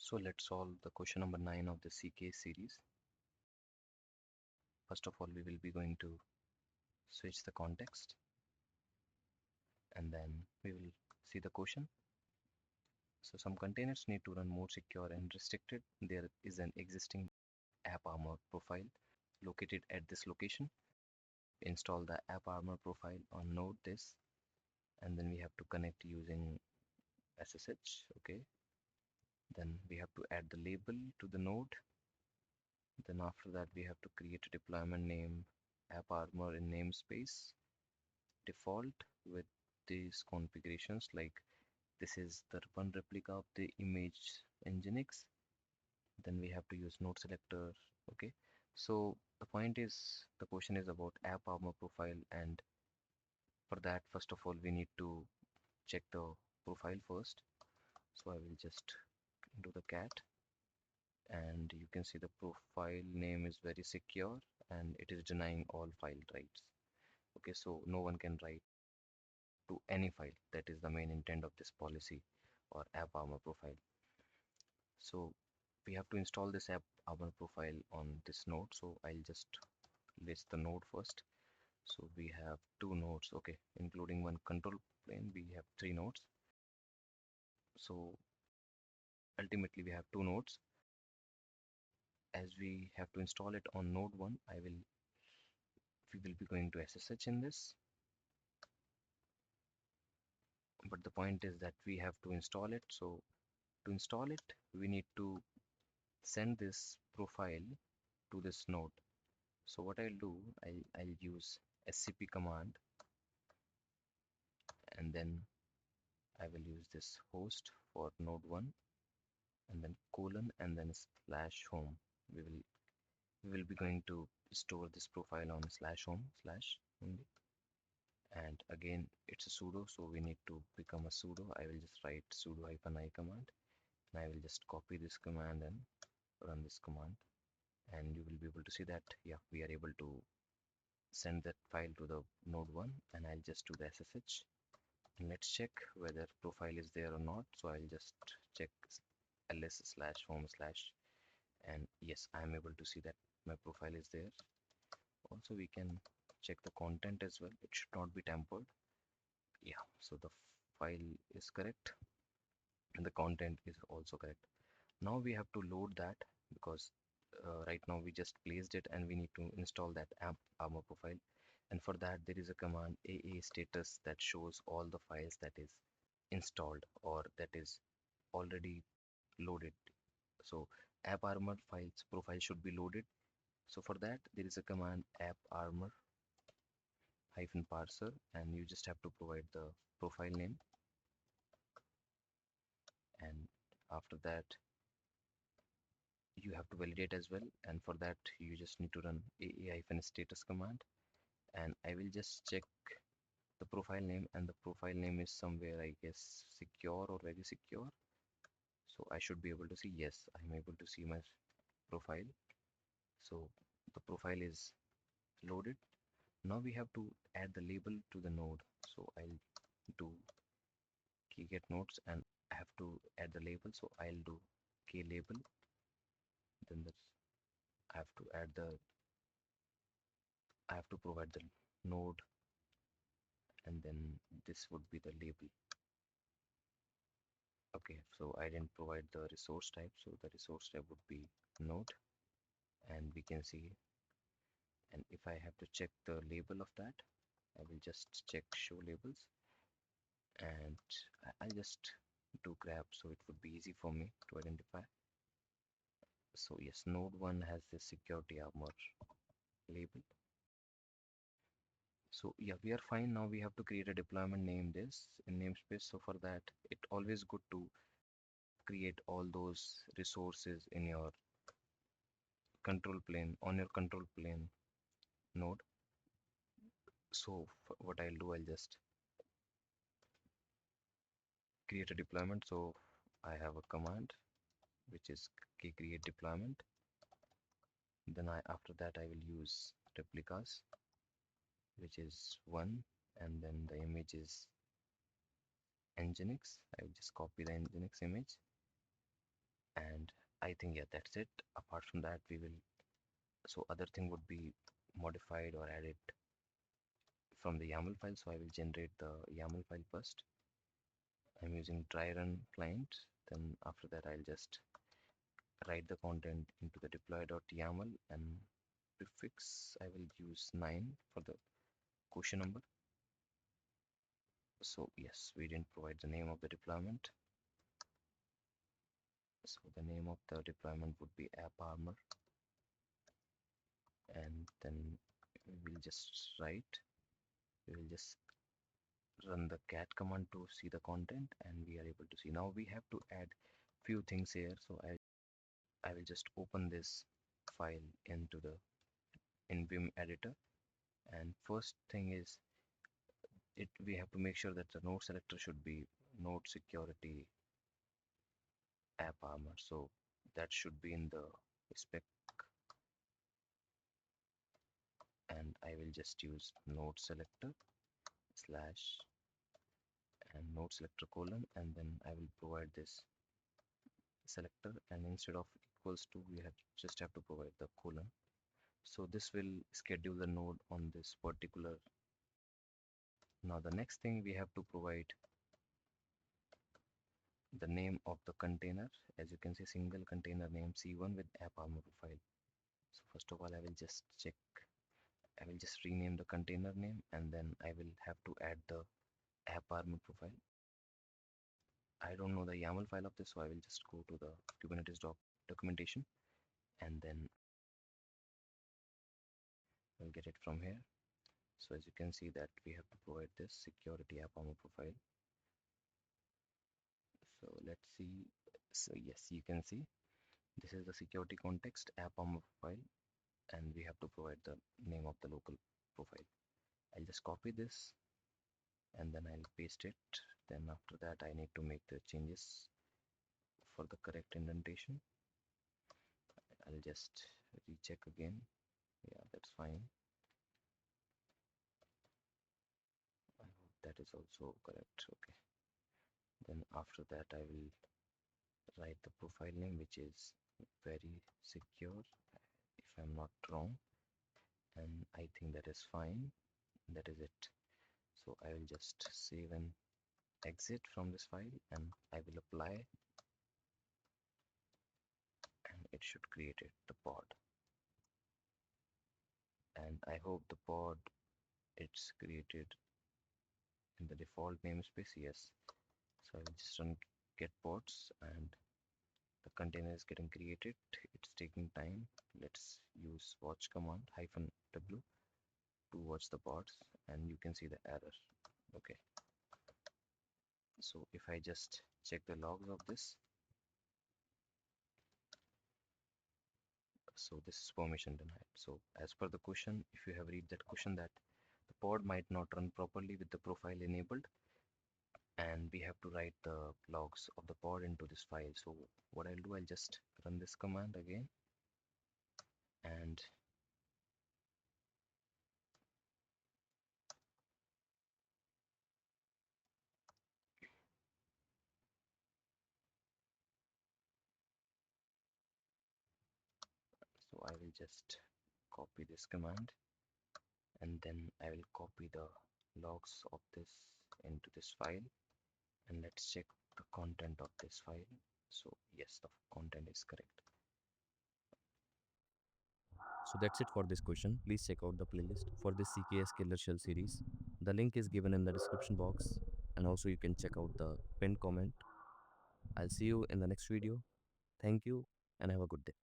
So let's solve the question number 9 of the CKS series. First of all, we will be going to switch the context and then we will see the question. So some containers need to run more secure and restricted. There is an existing AppArmor profile located at this location. Install the AppArmor profile on node this, and then we have to connect using SSH. Okay. Then we have to add the label to the node. Then after that, we have to create a deployment name AppArmor in namespace default with these configurations, like this is the one replica of the image nginx. Then we have to use node selector. Okay, so the point is, the question is about AppArmor profile, and for that, first of all, we need to check the profile first. So I will just do the cat, and you can see the profile name is very secure and it is denying all file writes. Okay, so no one can write to any file. That is the main intent of this policy or AppArmor profile. So we have to install this AppArmor profile on this node. So I'll just list the node first. So we have two nodes, okay, including one control plane. We have three nodes. So ultimately we have two nodes. As we have to install it on node 1, we will be going to SSH in this. But the point is that we have to install it. So to install it, we need to send this profile to this node. So what I'll do, I'll use scp command, and then I will use this host for node 1, and then colon, and then slash home. We will be going to store this profile on slash home slash only. And again, it's a sudo, so we need to become a sudo. I will just write sudo -i command, and I will just copy this command and run this command, and you will be able to see that, yeah, we are able to send that file to the node 1. And I'll just do the SSH, and let's check whether profile is there or not. So I'll just check ls slash home slash, and yes, I'm able to see that my profile is there. Also, we can check the content as well. It should not be tampered. Yeah, so the file is correct and the content is also correct. Now we have to load that, because right now we just placed it and we need to install that AppArmor profile. And for that, there is a command AA status that shows all the files that is installed or that is already loaded. So AppArmor files profile should be loaded. So for that, there is a command AppArmor -parser, and you just have to provide the profile name. And after that, you have to validate as well. And for that, you just need to run AA-status command. And I will just check the profile name, and the profile name is somewhere, I guess, secure or very secure. So I should be able to see, yes, I'm able to see my profile. So the profile is loaded. Now we have to add the label to the node. So I'll do kget nodes and I have to add the label. So I'll do k label. Then I have to add the I have to provide the node, and then this would be the label. Okay, so I didn't provide the resource type, so the resource type would be node, and we can see. And if I have to check the label of that, I will just check show labels, and I'll just do grab, so it would be easy for me to identify. So yes, node 1 has the security armor label. So yeah, we are fine. Now we have to create a deployment name this in namespace. So for that, it always good to create all those resources in your control plane, on your control plane node. So what I'll do, I'll just create a deployment. So I have a command which is create deployment. Then after that I will use replicas, which is 1, and then the image is nginx. I will just copy the nginx image, And I think, yeah, that's it. Apart from that, we will, so other thing would be modified or added from the YAML file. So I will generate the YAML file first. I'm using dry run client. Then after that, I'll just write the content into the deploy.yaml, and prefix I will use 9 for the question number. So yes, we didn't provide the name of the deployment. So the name of the deployment would be app armor, and then we'll just write, we will just run the cat command to see the content, and we are able to see. Now we have to add few things here. So I will just open this file into the in Vim editor, and first thing is we have to make sure that the node selector should be node security app armor. So that should be in the spec, and I will just use node selector slash and node selector colon, and then I will provide this selector, and instead of equals to we have just have to provide the colon. So this will schedule the node on this particular. Now the next thing, we have to provide the name of the container. As you can see, single container name C1 with app armor profile. So first of all, I will just check, I will just rename the container name, and then I will have to add the app armor profile. I don't know the YAML file of this, so I will just go to the Kubernetes documentation, and then I'll get it from here. So as you can see that we have to provide this security app armor profile. So let's see. So yes, you can see this is the security context app armor profile, and we have to provide the name of the local profile. I'll just copy this, and then I'll paste it. Then after that, I need to make the changes for the correct indentation. I'll just recheck again. Yeah, that's fine. I hope that is also correct. Okay. Then after that, I will write the profile name, which is very secure, if I'm not wrong. And I think that is fine. That is it. So I will just save and exit from this file, and I will apply, and it should create it, the pod. And I hope the pod, it's created in the default namespace. Yes. So I will just run get pods, and the container is getting created. It's taking time. Let's use watch command -w to watch the pods, and you can see the error. Okay. So if I just check the logs of this, so this is permission denied. So as per the question, if you have read that question, that the pod might not run properly with the profile enabled, and we have to write the logs of the pod into this file. So what I'll do, I'll just run this command again, and so I will just copy this command, and then I will copy the logs of this into this file, and let's check the content of this file. So yes, the content is correct. So that's it for this question. Please check out the playlist for this CKS KillerShell series. The link is given in the description box, and also you can check out the pinned comment. I'll see you in the next video. Thank you and have a good day.